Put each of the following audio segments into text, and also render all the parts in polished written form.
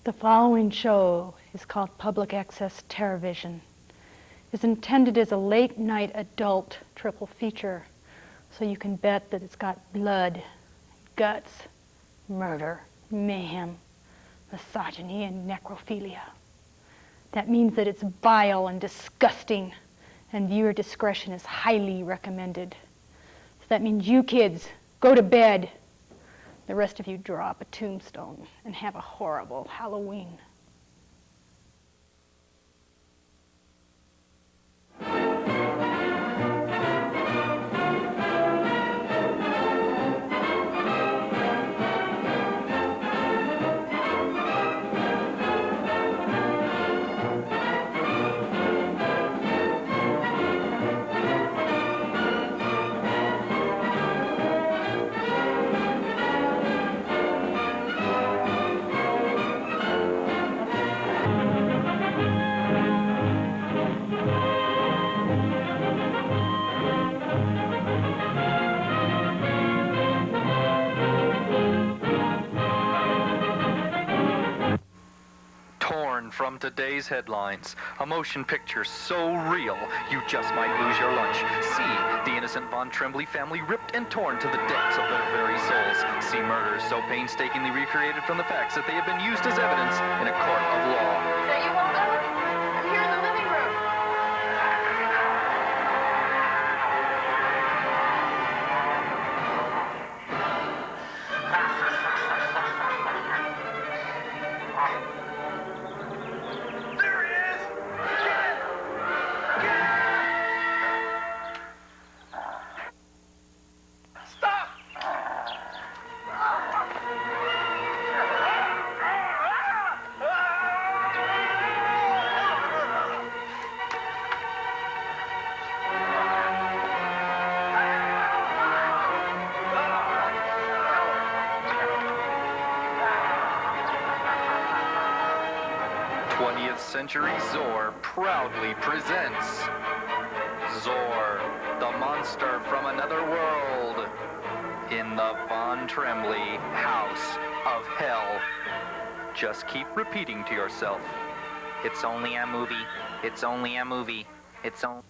The following show is called Public Access Television. It's intended as a late-night adult triple feature, so you can bet that it's got blood, guts, murder, mayhem, misogyny, and necrophilia. That means that it's vile and disgusting, and viewer discretion is highly recommended. So that means you kids, go to bed. The rest of you draw up a tombstone and have a horrible Halloween. From today's headlines, a motion picture so real you just might lose your lunch. See the innocent Von Tremblay family ripped and torn to the depths of their very souls. See murders so painstakingly recreated from the facts that they have been used as evidence in a court of law. Is that you, Waldo? I'm here in the living room. Century Zor proudly presents Zor, the monster from another world, in the Von Tremblay House of Hell. Just keep repeating to yourself, it's only a movie, it's only a movie, it's only...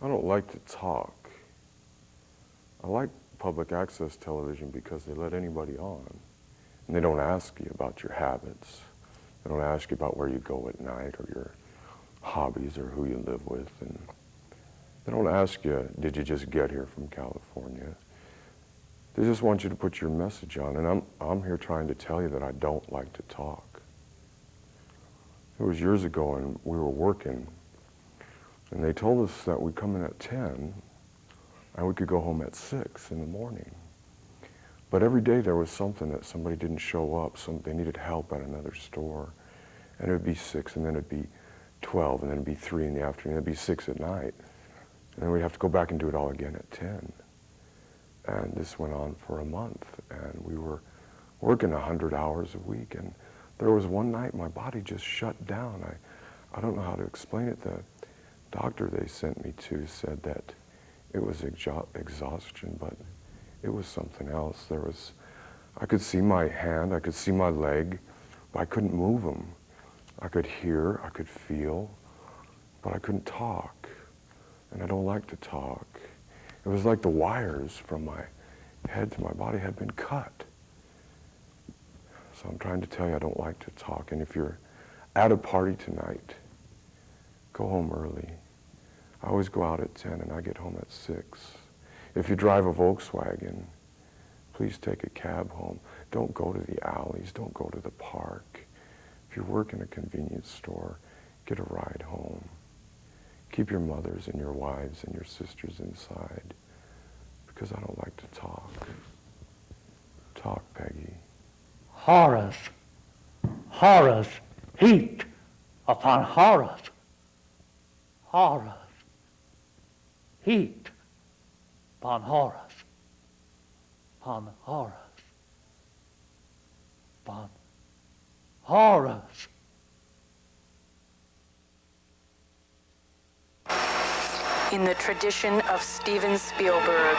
I don't like to talk. I like public access television because they let anybody on. And they don't ask you about your habits. They don't ask you about where you go at night or your hobbies or who you live with. And they don't ask you, did you just get here from California? They just want you to put your message on. And I'm here trying to tell you that I don't like to talk. It was years ago, and we were working, and they told us that we'd come in at 10, and we could go home at 6 in the morning. But every day there was something that somebody didn't show up, they needed help at another store, and it would be 6, and then it'd be 12, and then it'd be 3 in the afternoon, it'd be 6 at night, and then we'd have to go back and do it all again at 10. And this went on for a month, and we were working 100 hours a week, and there was one night my body just shut down. I don't know how to explain it. The doctor they sent me to said that it was exhaustion, but it was something else. I could see my hand, I could see my leg, but I couldn't move them. I could hear, I could feel, but I couldn't talk. And I don't like to talk. It was like the wires from my head to my body had been cut. So I'm trying to tell you I don't like to talk. And if you're at a party tonight, go home early. I always go out at 10 and I get home at 6. If you drive a Volkswagen, please take a cab home. Don't go to the alleys. Don't go to the park. If you work in a convenience store, get a ride home. Keep your mothers and your wives and your sisters inside, because I don't like to talk. Talk, Peggy. Horrors, horrors, heaped upon horrors, horrors, heaped upon horrors, upon horrors, upon horrors. In the tradition of Steven Spielberg,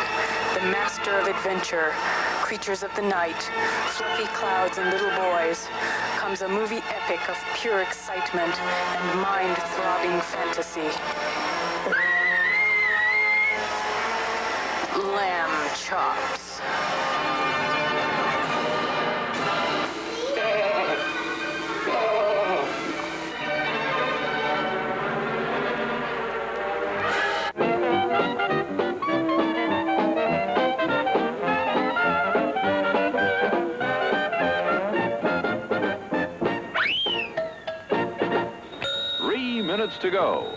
the master of adventure, creatures of the night, fluffy clouds and little boys, comes a movie epic of pure excitement and mind-throbbing fantasy. Lamb chops. Minutes to go.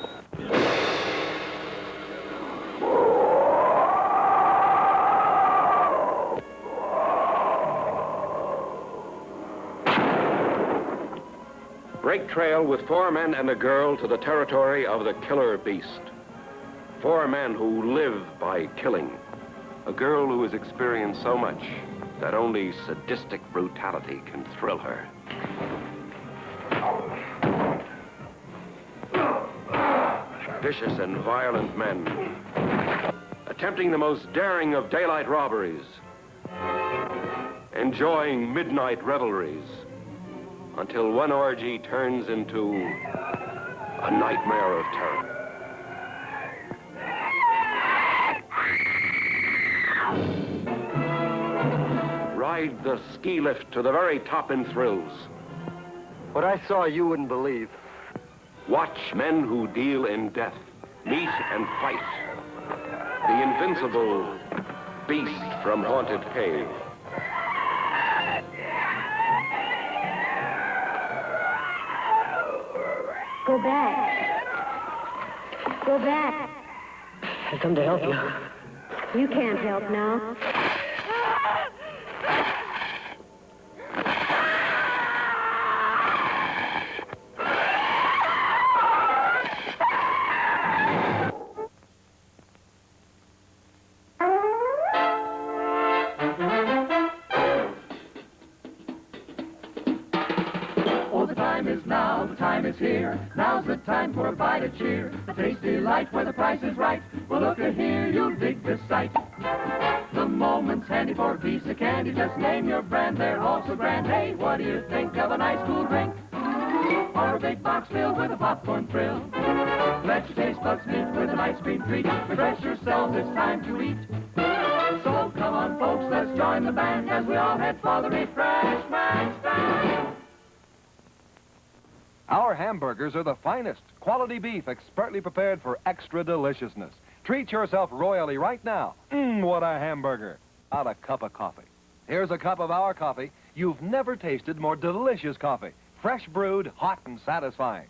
Break trail with 4 men and a girl to the territory of the killer beast. 4 men who live by killing. A girl who has experienced so much that only sadistic brutality can thrill her. Vicious and violent men, attempting the most daring of daylight robberies, enjoying midnight revelries, until one orgy turns into a nightmare of terror. Ride the ski lift to the very top in thrills. What I saw you wouldn't believe. Watch men who deal in death, meet and fight. The invincible beast from Haunted Cave. Go back. Go back. I come to help you. You can't help now. Now's the time for a bite of cheer. A tasty light where the price is right. Well, look at here, you'll dig this sight. The moment's handy for a piece of candy. Just name your brand, they're all so grand. Hey, what do you think of a nice cool drink? Or a big box filled with a popcorn thrill? Let your taste buds meet with an ice cream treat. Refresh yourselves, it's time to eat. So Come on, folks, let's join the band as we all head for the refreshment stand. Our hamburgers are the finest. Quality beef expertly prepared for extra deliciousness. Treat yourself royally right now. What a hamburger. Out a cup of coffee. Here's a cup of our coffee. You've never tasted more delicious coffee. Fresh brewed, hot and satisfying.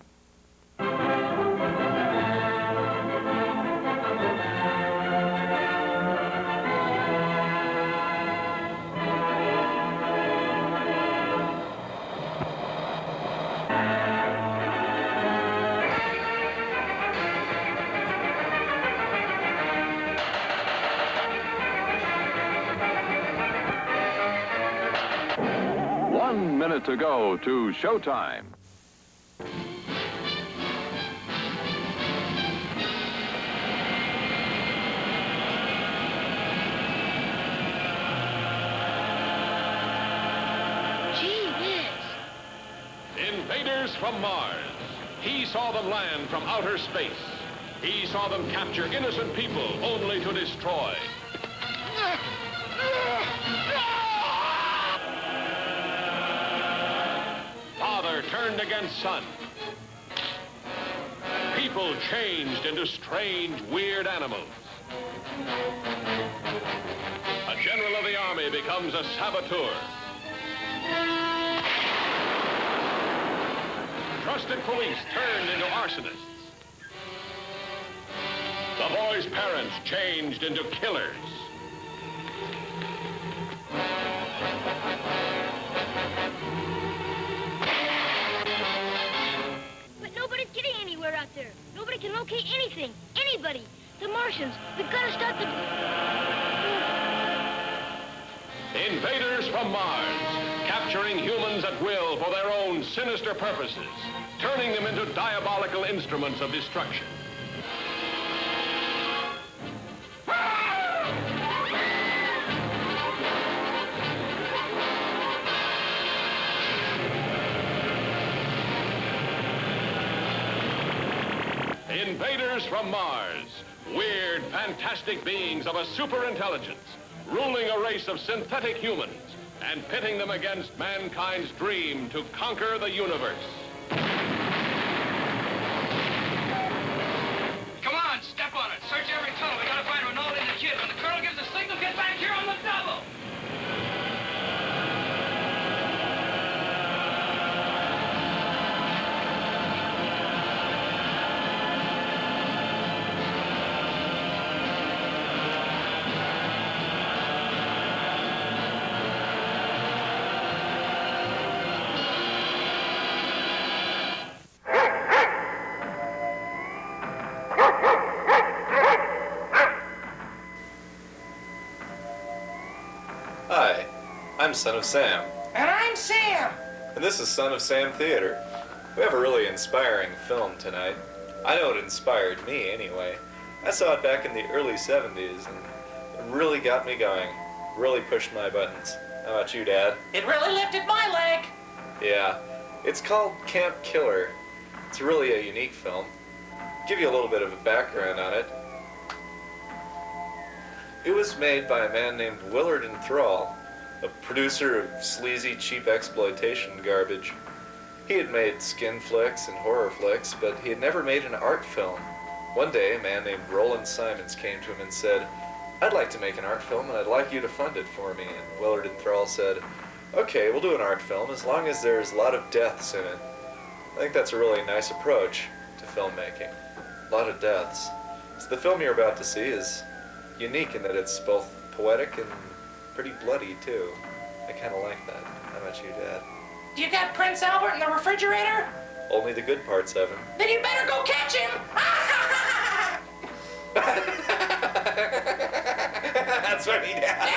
One minute to go to showtime. Gee whiz. Invaders from Mars. He saw them land from outer space. He saw them capture innocent people only to destroy. Father turned against son. People changed into strange, weird animals. A general of the army becomes a saboteur. Trusted police turned into arsonists. The boy's parents changed into killers. But nobody's getting anywhere out there. Nobody can locate anything. Anybody. The Martians. We've got to stop the... Invaders from Mars, capturing humans at will for their own sinister purposes, turning them into diabolical instruments of destruction. Invaders from Mars, weird, fantastic beings of a superintelligence, ruling a race of synthetic humans and pitting them against mankind's dream to conquer the universe. Come on, step on it. Search every tunnel. We gotta find Ronaldo and the kid. When the colonel gives a signal, get back here on the double. Hi, I'm Son of Sam. And I'm Sam. And this is Son of Sam Theater. We have a really inspiring film tonight. I know it inspired me anyway. I saw it back in the early 70s and it really got me going. Really pushed my buttons. How about you, Dad? It really lifted my leg. Yeah. It's called Camp Killer. It's really a unique film. Give you a little bit of a background on it. It was made by a man named Willard Thrall, a producer of sleazy, cheap exploitation garbage. He had made skin flicks and horror flicks, but he had never made an art film. One day, a man named Roland Simons came to him and said, "I'd like to make an art film, and I'd like you to fund it for me." And Willard Thrall said, "Okay, we'll do an art film as long as there's a lot of deaths in it." I think that's a really nice approach to filmmaking. A lot of deaths. So the film you're about to see is unique in that it's both poetic and pretty bloody, too. I kind of like that. How about you, Dad? You got Prince Albert in the refrigerator? Only the good parts of him. Then you better go catch him! That's funny, Dad.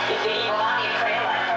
It's the evil army trail like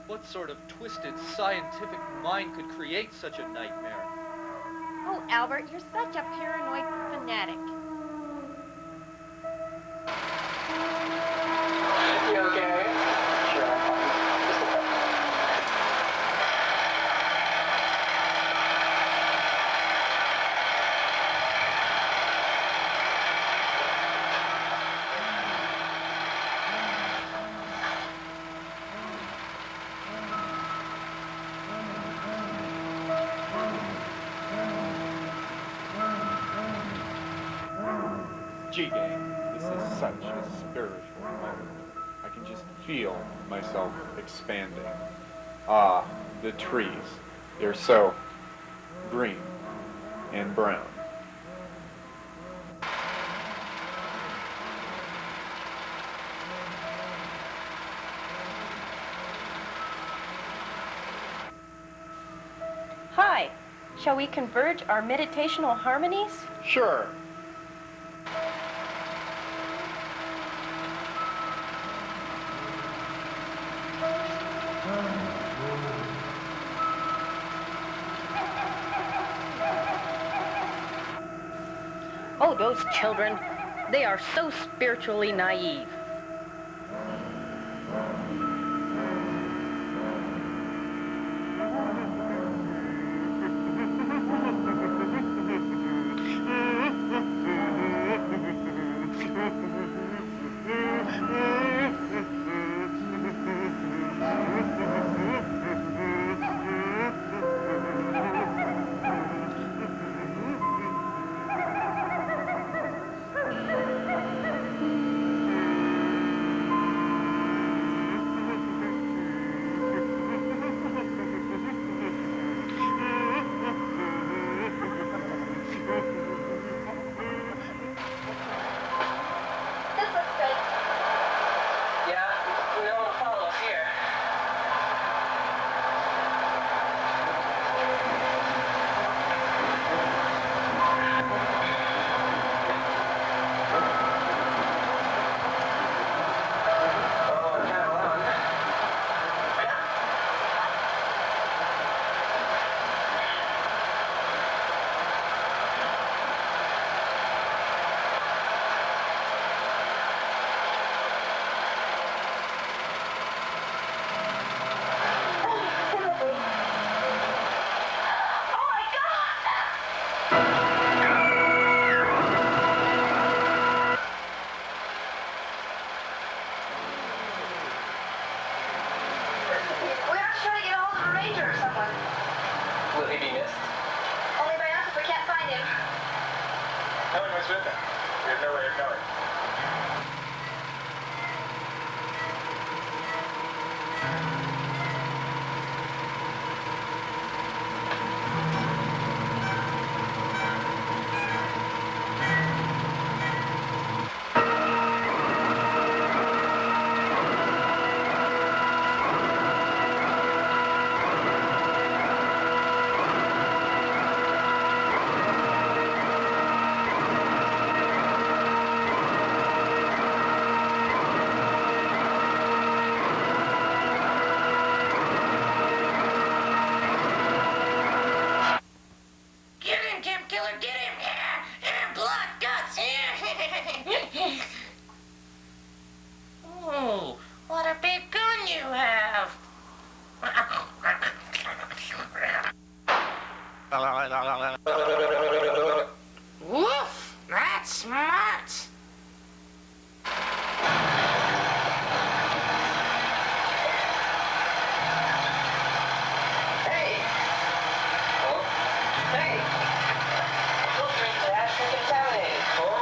What sort of twisted scientific mind could create such a nightmare? Oh, Albert, you're such a paranoid fanatic. You okay? Sure, I'm fine. G-Gang, this is such a spiritual moment. I can just feel myself expanding. Ah, the trees. They're so green and brown. Hi, shall we converge our meditational harmonies? Sure. Oh, those children, they are so spiritually naive. going. Oh, what a big gun you have. Woof, that's smart. Hey! Oh? Hey! Filtering has been contaminated. Oh?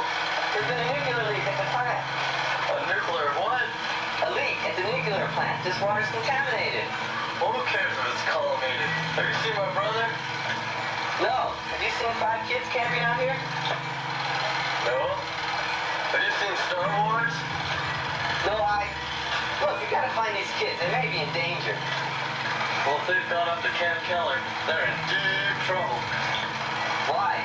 There's been a nuclear leak at the plant. A nuclear what? A leak at the nuclear plant. This water's contaminated. Well, who cares if it's collimated? Have you seen my brother? No. Have you seen 5 kids camping out here? No. Have you seen Star Wars? No, Look, you gotta find these kids. They may be in danger. Well, if they've gone up to Camp Keller, they're in deep trouble. Why?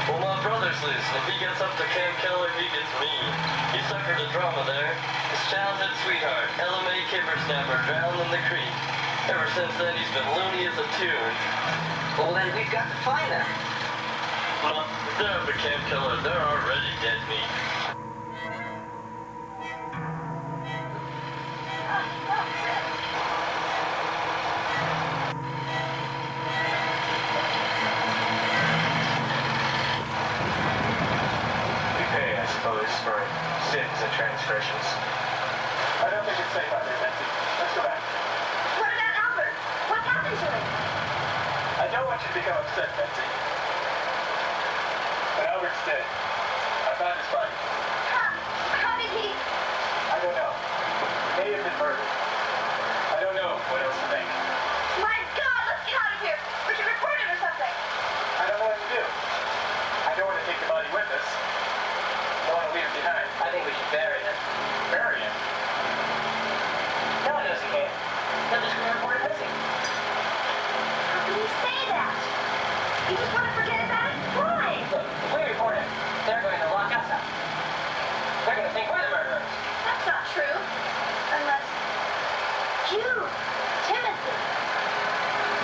Well, my brother's loose, and if he gets up to Camp Keller, he gets mean. He suffered a drama there. His childhood sweetheart, LMA Kippersnapper, drowned in the creek. Ever since then, he's been loony as a tune. Well, then we've got to find them. Well, if they're up at Camp Keller, they're already dead meat. For sins and transgressions. I don't think it's safe out there, Betsy. Let's go back. What about Albert? What happened to him? I don't want you to become upset, Betsy. But Albert's dead. I found his body. How did he? I don't know. May have been murdered. I don't know what else to think. My God, let's get out of here. We should report him or something. I don't know what to do. I don't want to take the body with us. I don't want to leave it behind. I think we should bury him. Bury him? No one knows he came. They'll just report him missing. How can you say that? You just want to forget about it? Why? Look, if we report him, they're going to lock us up. They're going to think we're the murderers. That's not true. Unless you, Timothy.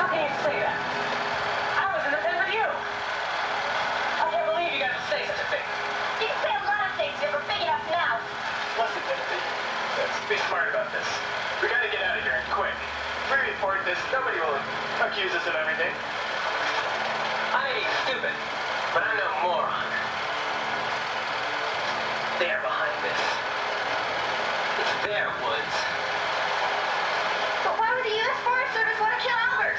How can you say that? I was in the pen with you. I can't believe you got to say such a thing. You can say a lot of things if we're big enough now. Listen, Timothy. Let's be smart about this. We got to get out of here and quick. If we report this, nobody will accuse us of everything. I may be stupid, but I'm no moron. They're behind this. It's their woods. But why would the U.S. Forest Service want to kill Albert?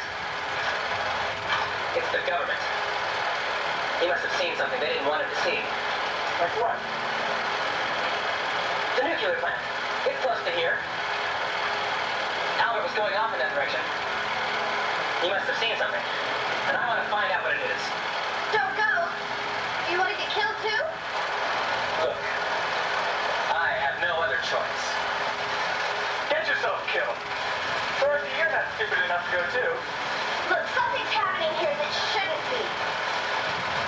It's the government. He must have seen something they didn't want him to see. Like what? The nuclear plant. It's close to here. Albert was going off in that direction. He must have seen something. And I want to find out what it is. Don't go. You want to get killed too? Look, I have no other choice. Get yourself killed. Dorothy, you're not stupid enough to go too. Look, something's happening here that shouldn't be.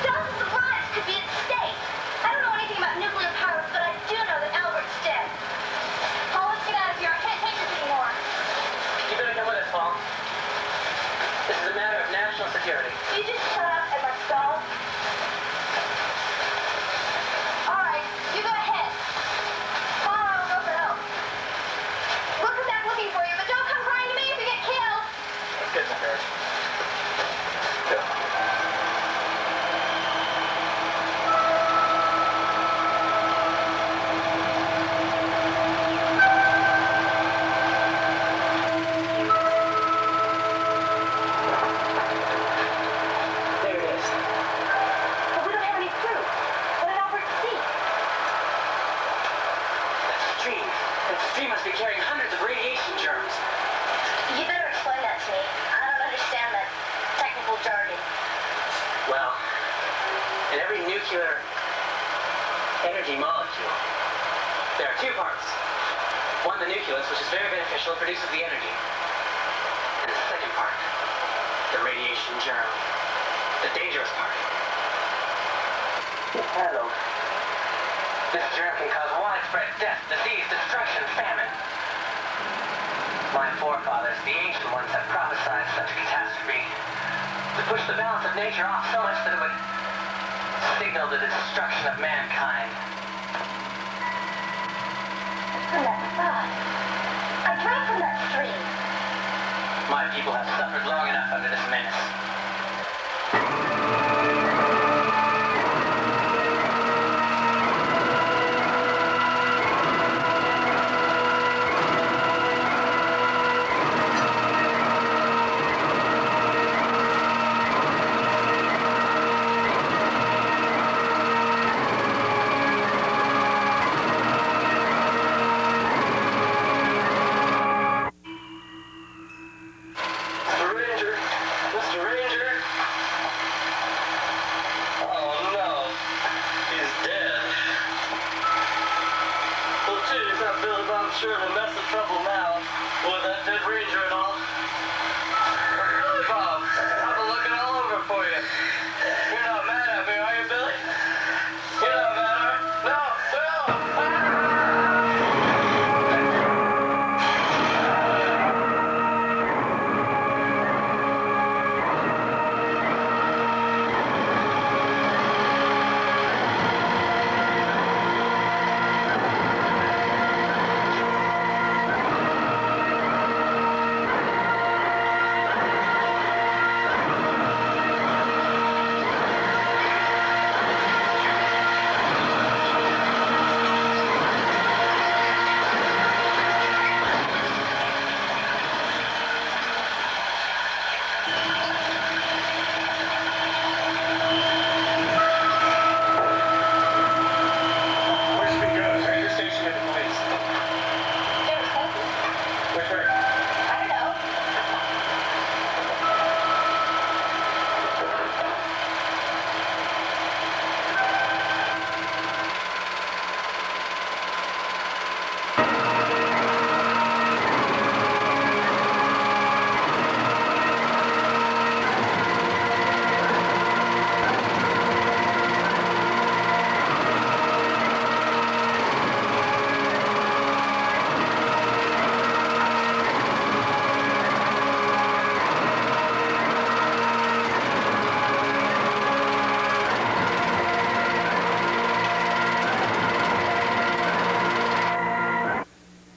Thousands of lives could be at stake. I don't know anything about nuclear powers, but I do know that Albert's dead. Paul, let's get out of here. I can't take this anymore. You better come with us, Paul. This is a matter of national security. You just shut up and let's go. energy molecule. There are two parts. One, the nucleus, which is very beneficial, produces the energy. And the second part, the radiation germ, the dangerous part. The anode. This germ can cause widespread death, disease, destruction, famine. My forefathers, the ancient ones, have prophesied such a catastrophe to push the balance of nature off so much that it would signal the destruction of mankind. From that spot. I drank from that stream. My people have suffered long enough under this menace.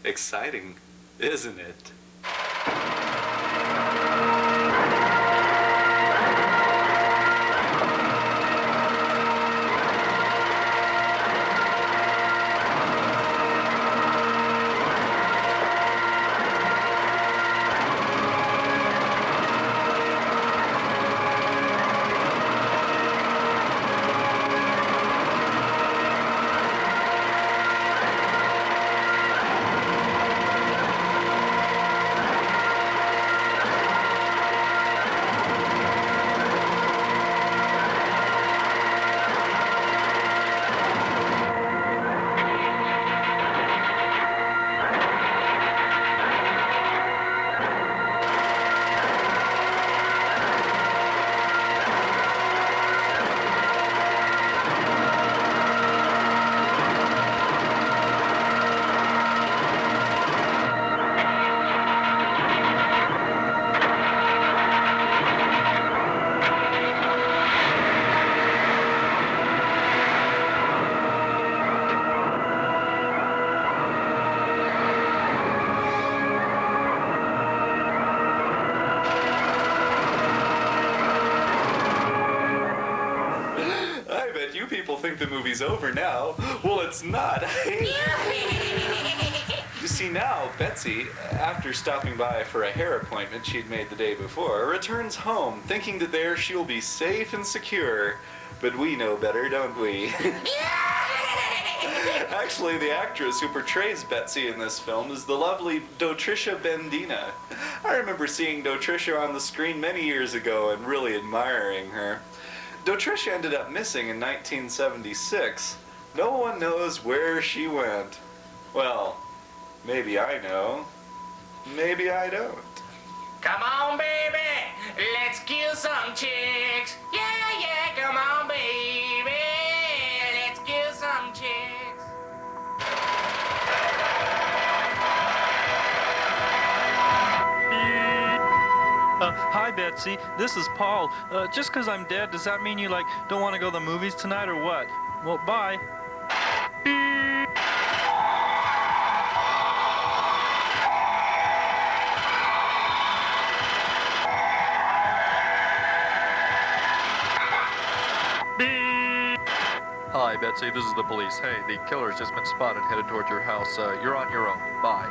Exciting, isn't it? Think the movie's over now. Well, it's not. You see now, Betsy, after stopping by for a hair appointment she'd made the day before, returns home thinking that there she'll be safe and secure. But we know better, don't we? Actually, the actress who portrays Betsy in this film is the lovely Dotricia Bendina. I remember seeing Dotricia on the screen many years ago and really admiring her. Dotricia ended up missing in 1976. No one knows where she went. Well, maybe I know. Maybe I don't. Come on, baby, let's kill some chicks. Yeah, yeah, come on, baby, let's kill some chicks. Hi, Betsy. This is Paul. Just 'cause I'm dead, does that mean you, like, don't want to go to the movies tonight or what? Well, bye. Hi, Betsy. This is the police. Hey, the killer's just been spotted headed towards your house. You're on your own. Bye.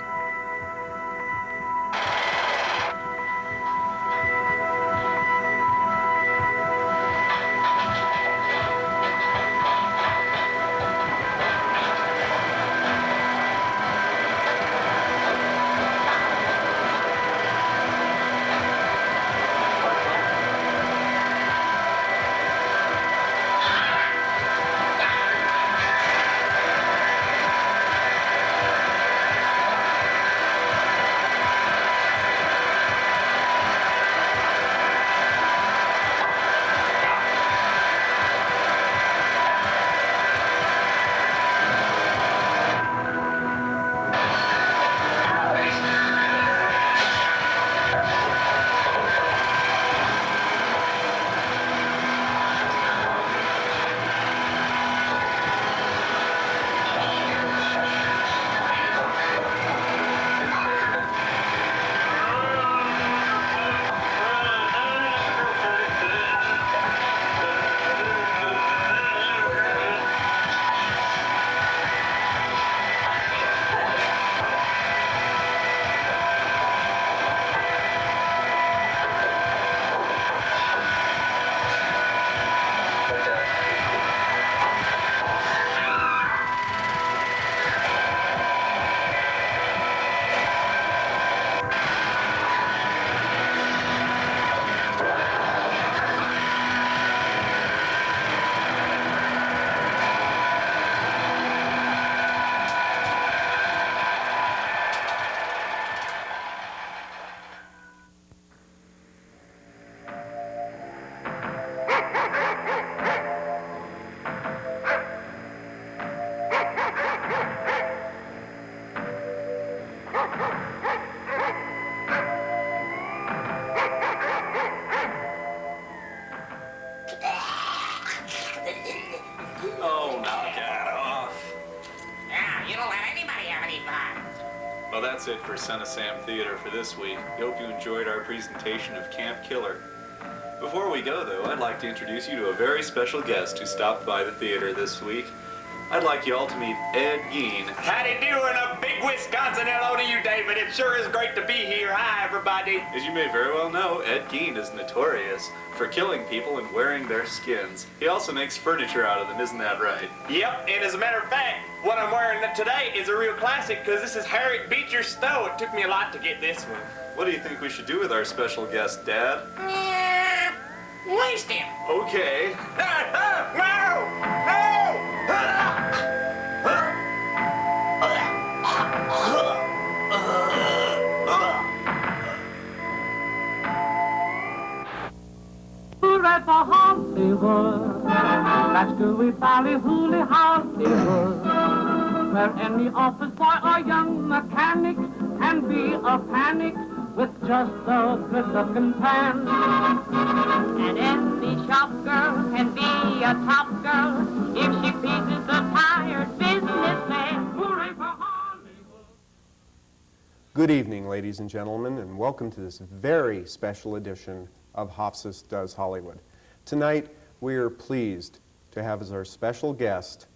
Oh, knock that off. Yeah, you don't let anybody have any fun. Well, that's it for Son of Sam Theater for this week. We hope you enjoyed our presentation of Camp Killer. Before we go, though, I'd like to introduce you to a very special guest who stopped by the theater this week. I'd like you all to meet Ed Gein. Howdy do and a big Wisconsin hello to you, David. It sure is great to be here. Hi, everybody. As you may very well know, Ed Gein is notorious for killing people and wearing their skins. He also makes furniture out of them, isn't that right? Yep, and as a matter of fact, what I'm wearing today is a real classic because this is Harriet Beecher's stove. It took me a lot to get this one. What do you think we should do with our special guest, Dad? Waste him. Okay. Hooray for Hollywood, that's gooey ballyhooly Hollywood, where any office boy or young mechanic can be a panic with just a good-looking pan. And any shop girl can be a top girl if she pleases the tired businessman. Hooray for Hollywood. Good evening, ladies and gentlemen, and welcome to this very special edition of Hoffsis Does Hollywood. Tonight, we are pleased to have as our special guest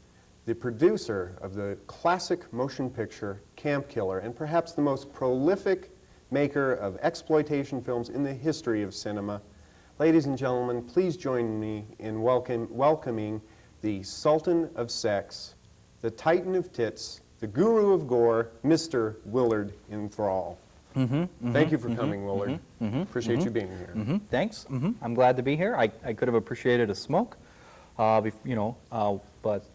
the producer of the classic motion picture Camp Killer, and perhaps the most prolific maker of exploitation films in the history of cinema. Ladies and gentlemen, please join me in welcoming the Sultan of Sex, the Titan of Tits, the Guru of Gore, Mr. Willard Enthrall. Thank you for coming, Willard. Appreciate you being here. Thanks. I'm glad to be here. I could have appreciated a smoke, but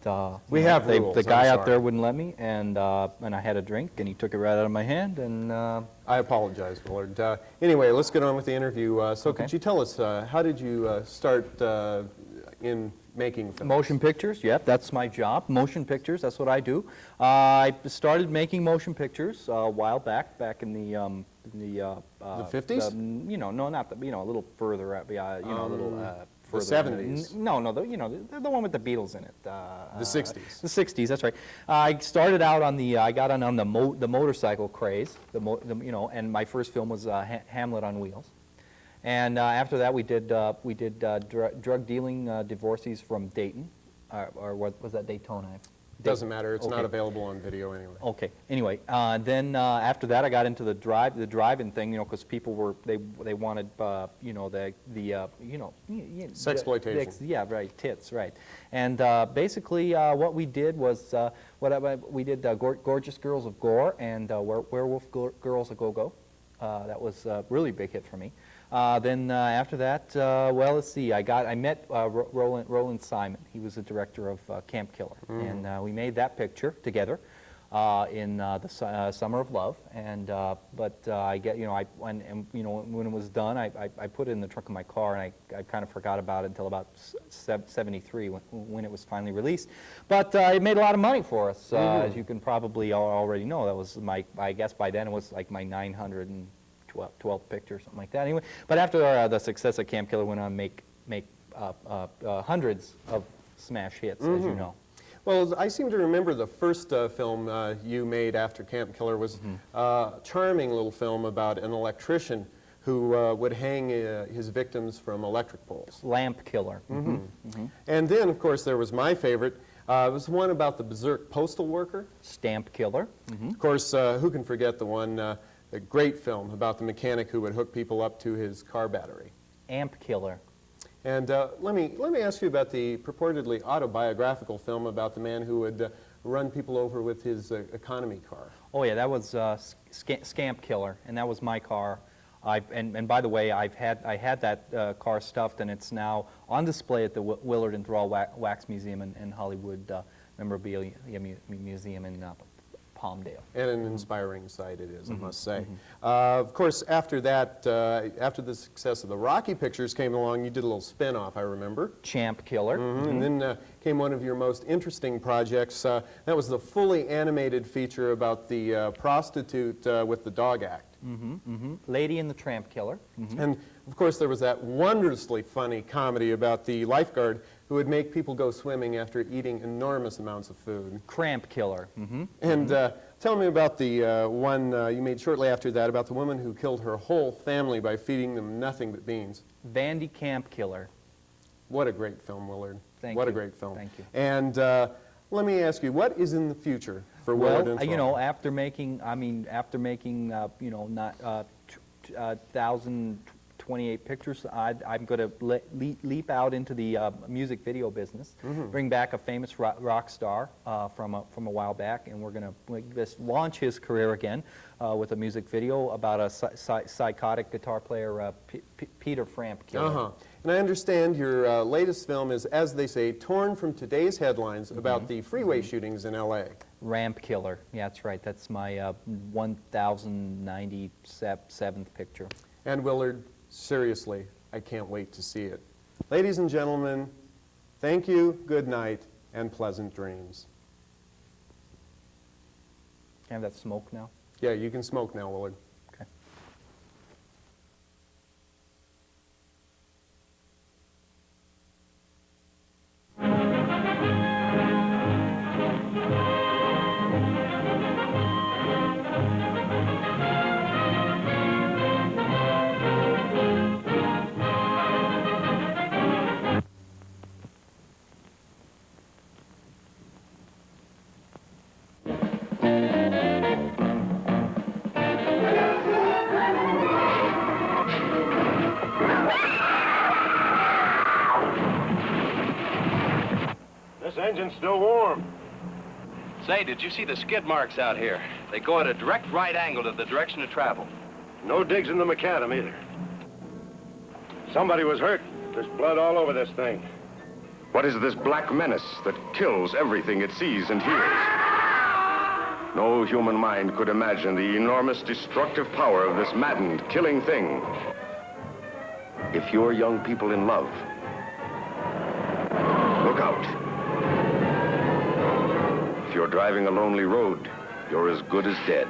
we you know, have rules. The guy I'm out sorry. there wouldn't let me, and I had a drink, and he took it right out of my hand, and I apologize, Willard. Anyway, let's get on with the interview. So could you tell us, how did you start in making films? Motion pictures, yep, that's my job. Motion pictures, that's what I do. I started making motion pictures a while back in the 50s? You know, no, not the, you know, a little further up, you know, a little the further. 70s. No, you know, the one with the Beatles in it. The 60s. The 60s, that's right. I started out on the, I got on the motorcycle craze, you know, and my first film was Hamlet on Wheels. And after that, we did drug dealing divorcees from Dayton, or what was that, Daytona? Doesn't matter. It's not available on video anyway. Okay. Anyway, then after that, I got into the drive-in thing, you know, because people were they wanted you know you know sexploitation. Yeah, right. Tits, right. And basically, what we did was we did Gorgeous Girls of Gore and Werewolf Girls of Go-Go. That was a really big hit for me. Then after that, well, let's see. I met Roland Simon. He was the director of Camp Killer, and we made that picture together in the Summer of Love. And I get, you know, when it was done, I put it in the trunk of my car, and I kind of forgot about it until about '73 when it was finally released. But it made a lot of money for us, as you can probably already know. That was I guess by then it was like my 912th picture, or something like that. Anyway, but after the success of Camp Killer, went on to make hundreds of smash hits, as you know. Well, I seem to remember the first film you made after Camp Killer was a charming little film about an electrician who would hang his victims from electric poles. Lamp Killer. And then, of course, there was my favorite. It was one about the berserk postal worker. Stamp Killer. Of course, who can forget the one, a great film about the mechanic who would hook people up to his car battery. Amp Killer. And let me ask you about the purportedly autobiographical film about the man who would run people over with his economy car. Oh yeah, that was Scamp Killer, and that was my car. And by the way, I had that car stuffed, and it's now on display at the Willard and Thrall Wax Museum and Hollywood Memorabilia Museum in Palmdale. And an inspiring sight it is, I must say. Of course, after that, after the success of the Rocky pictures came along, you did a little spin-off, I remember. Champ Killer. And then came one of your most interesting projects. That was the fully animated feature about the prostitute with the dog act. Lady and the Tramp Killer. And, of course, there was that wondrously funny comedy about the lifeguard who would make people go swimming after eating enormous amounts of food. Cramp Killer. And tell me about the one you made shortly after that about the woman who killed her whole family by feeding them nothing but beans. Vandy Camp Killer. What a great film, Willard. Thank what you. a great film. Thank you. And let me ask you, what is in the future for Willard and Thrall? You know, after making, you know, not 1,028 pictures, I'm going to leap out into the music video business, bring back a famous rock star from a while back, and we're going to launch his career again with a music video about a psychotic guitar player, Peter Framp Killer. And I understand your latest film is, as they say, torn from today's headlines about the freeway shootings in L.A. Ramp Killer. Yeah, that's right. That's my 1,097th picture. And Willard, seriously, I can't wait to see it. Ladies and gentlemen, thank you, good night, and pleasant dreams. Can I have that smoke now? Yeah, you can smoke now, Willard. Okay. This engine's still warm. Say, did you see the skid marks out here? They go at a direct right angle to the direction of travel. No digs in the macadam either. Somebody was hurt. There's blood all over this thing. What is this black menace that kills everything it sees and hears? No human mind could imagine the enormous destructive power of this maddened, killing thing. If you're young people in love, look out. If you're driving a lonely road, you're as good as dead.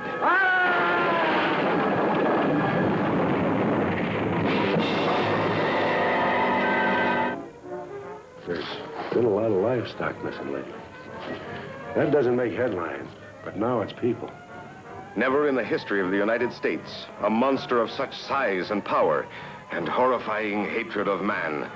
There's been a lot of livestock missing lately. That doesn't make headlines, but now it's people. Never in the history of the United States, a monster of such size and power and horrifying hatred of man.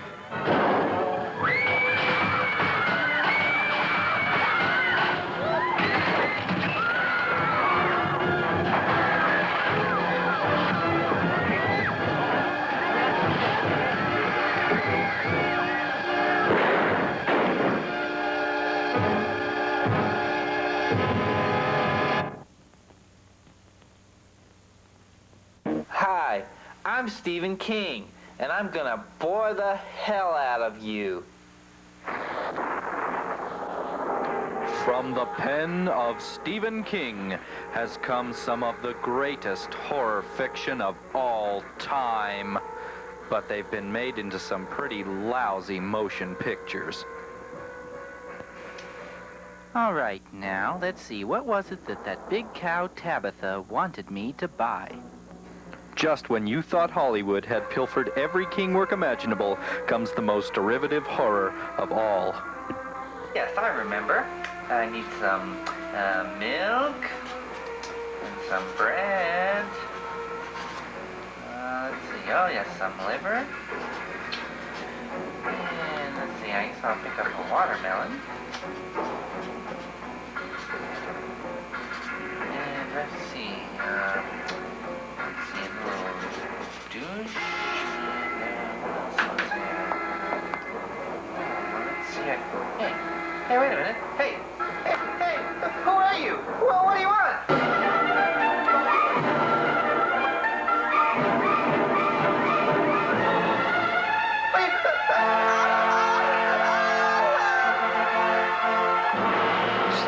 Hi, I'm Stephen King, and I'm gonna bore the hell out of you. From the pen of Stephen King has come some of the greatest horror fiction of all time. But they've been made into some pretty lousy motion pictures. All right, now, let's see. What was it that big cow Tabitha wanted me to buy? Just when you thought Hollywood had pilfered every King work imaginable, comes the most derivative horror of all. Yes, I remember. I need some milk and some bread. Let's see. Oh, yes, some liver. And let's see. I guess I'll pick up a watermelon. And let's see. Let's see, a little douche. Let's see. Hey, wait a minute. Hey, who are you? Well, what do you want?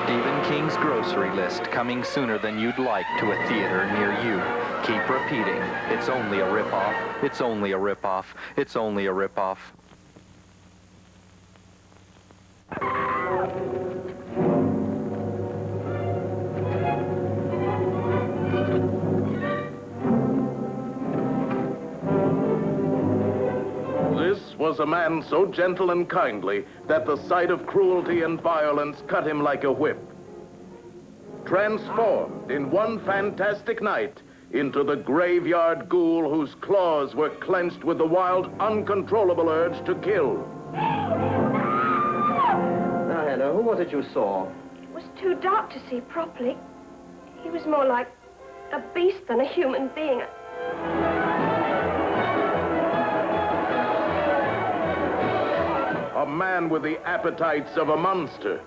Stephen King's grocery list, coming sooner than you'd like to a theater near you. Keep repeating, it's only a ripoff, it's only a ripoff, it's only a ripoff. This was a man so gentle and kindly that the sight of cruelty and violence cut him like a whip. Transformed in one fantastic night into the graveyard ghoul whose claws were clenched with the wild, uncontrollable urge to kill. Now, Hannah, who was it you saw? It was too dark to see properly. He was more like a beast than a human being. A man with the appetites of a monster.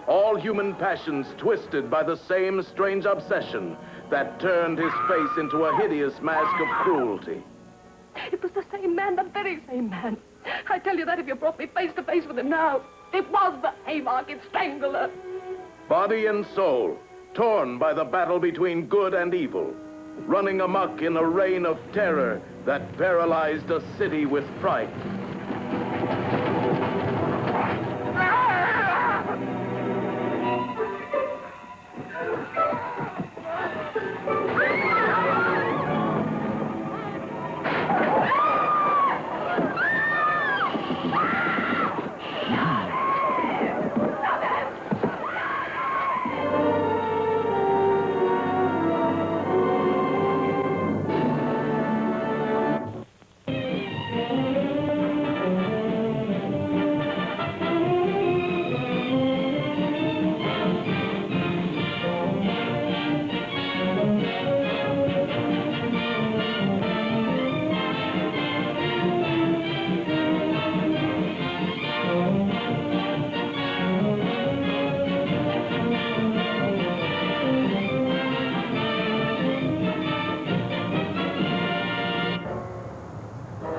All human passions twisted by the same strange obsession that turned his face into a hideous mask of cruelty. It was the same man, the very same man. I tell you that if you brought me face to face with him now, it was the Haymarket Strangler. Body and soul, torn by the battle between good and evil, running amok in a reign of terror that paralyzed a city with fright.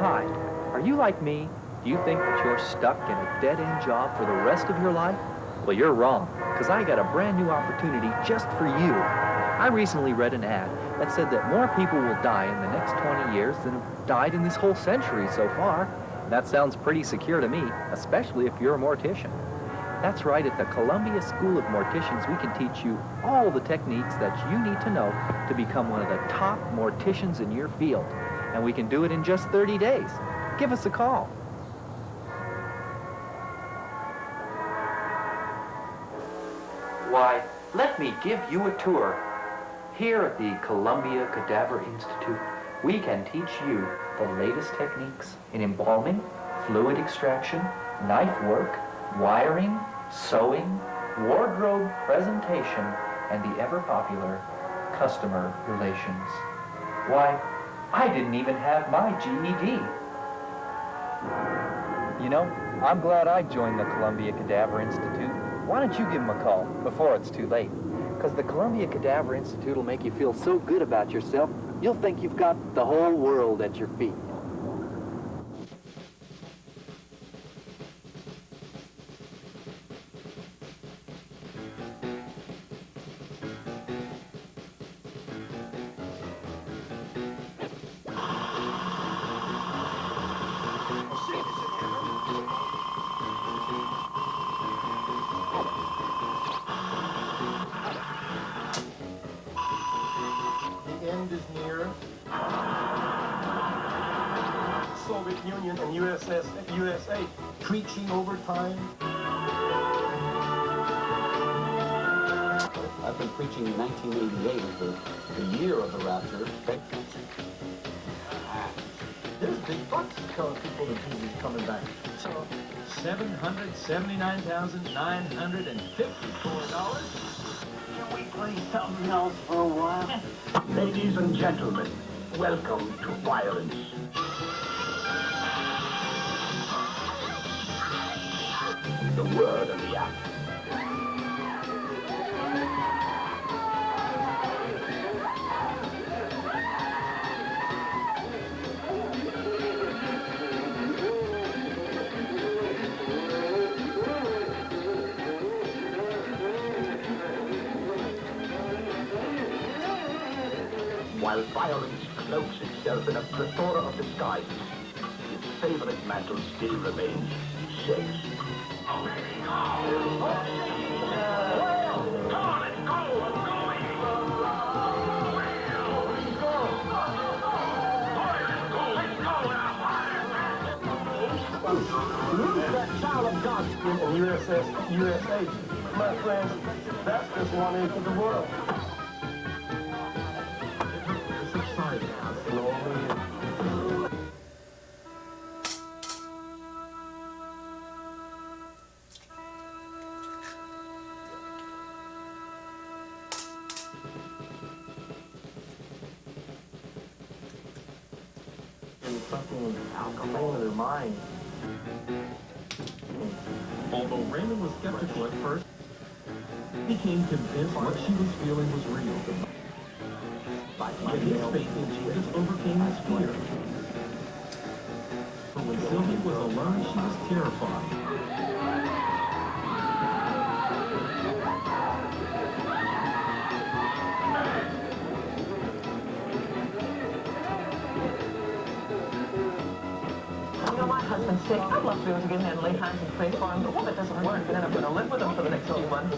Hi, are you like me? Do you think that you're stuck in a dead-end job for the rest of your life? Well, you're wrong, because I got a brand new opportunity just for you. I recently read an ad that said that more people will die in the next 20 years than have died in this whole century so far. That sounds pretty secure to me, especially if you're a mortician. That's right, at the Columbia School of Morticians, we can teach you all the techniques that you need to know to become one of the top morticians in your field. And we can do it in just 30 days. Give us a call. Why, let me give you a tour. Here at the Columbia Cadaver Institute, we can teach you the latest techniques in embalming, fluid extraction, knife work, wiring, sewing, wardrobe presentation, and the ever-popular customer relations. Why, I didn't even have my GED. You know, I'm glad I joined the Columbia Cadaver Institute. Why don't you give them a call before it's too late? Because the Columbia Cadaver Institute will make you feel so good about yourself, you'll think you've got the whole world at your feet. Is near. Soviet Union and USA preaching overtime. I've been preaching in 1988 the year of the rapture. There's big bucks telling people that Jesus is coming back. So $779,954. Can we play something else for a while? Ladies and gentlemen, welcome to violence. The word of the act. While violence cloaks itself in a plethora of disguises, its favorite mantle still remains sex. That child of God in USA, my friends, that's just one inch of the world. Something alcohol in her mind. Although Raymond was skeptical at first, he became convinced what she was feeling was real. Yet his faith in Jesus overcame his fear. But when Sylvia was alone, she was terrified. Husband's sick. I'd love to be able to get in there and lay hands and pray for him, but well, that doesn't work. Then I'm going to live with him for the next few months.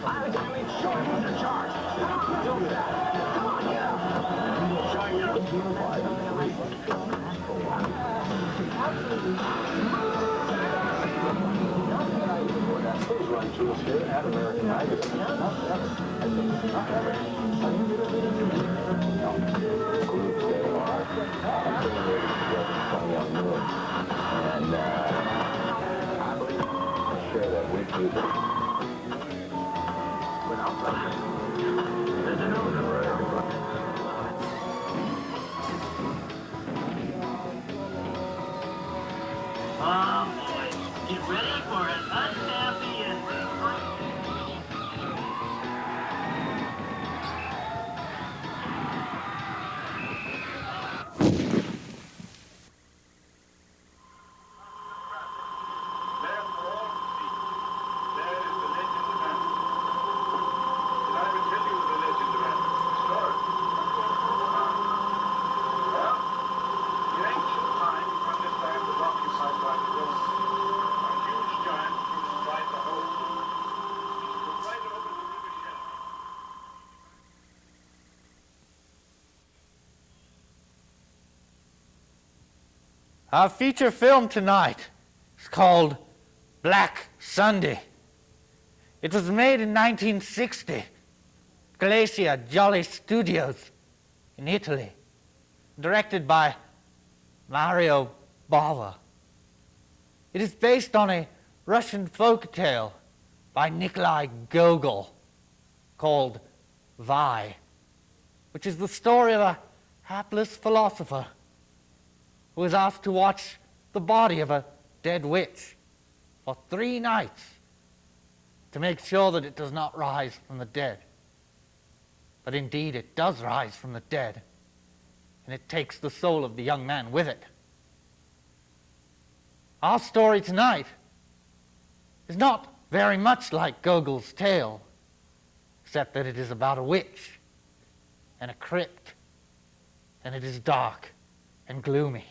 I would definitely show him under charge. Come on, do that. Come on, yeah. Please run to us here at American Magazine. And I believe I'll share that with you. Boys, get ready for an unhappy ending. Our feature film tonight is called Black Sunday. It was made in 1960, Glacia Jolly Studios in Italy, directed by Mario Bava. It is based on a Russian folk tale by Nikolai Gogol called Vi, which is the story of a hapless philosopher who is asked to watch the body of a dead witch for 3 nights to make sure that it does not rise from the dead. But indeed it does rise from the dead, and it takes the soul of the young man with it. Our story tonight is not very much like Gogol's tale, except that it is about a witch and a crypt, and it is dark and gloomy.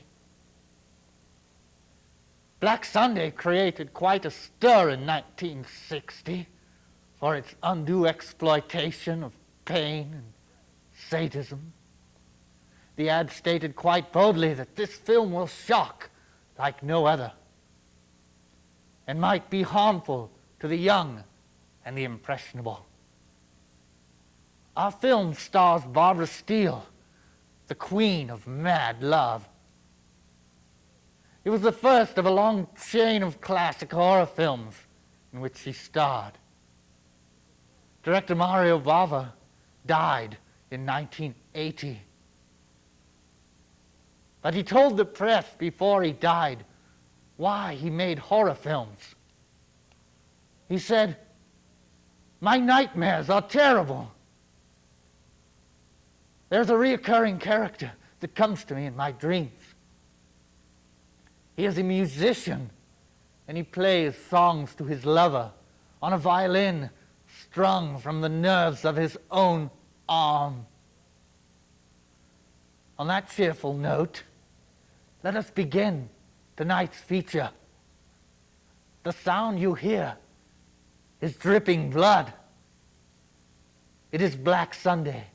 Black Sunday created quite a stir in 1960 for its undue exploitation of pain and sadism. The ad stated quite boldly that this film will shock like no other and might be harmful to the young and the impressionable. Our film stars Barbara Steele, the queen of mad love. It was the first of a long chain of classic horror films in which she starred. Director Mario Bava died in 1980. But he told the press before he died why he made horror films. He said, "My nightmares are terrible. There's a reoccurring character that comes to me in my dreams. He is a musician, and he plays songs to his lover on a violin strung from the nerves of his own arm." On that cheerful note, let us begin tonight's feature. The sound you hear is dripping blood. It is Black Sunday,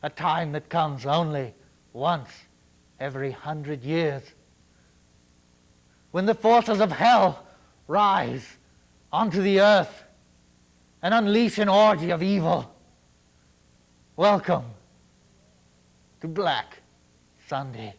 a time that comes only once every 100 years, when the forces of hell rise onto the earth and unleash an orgy of evil. Welcome to Black Sunday.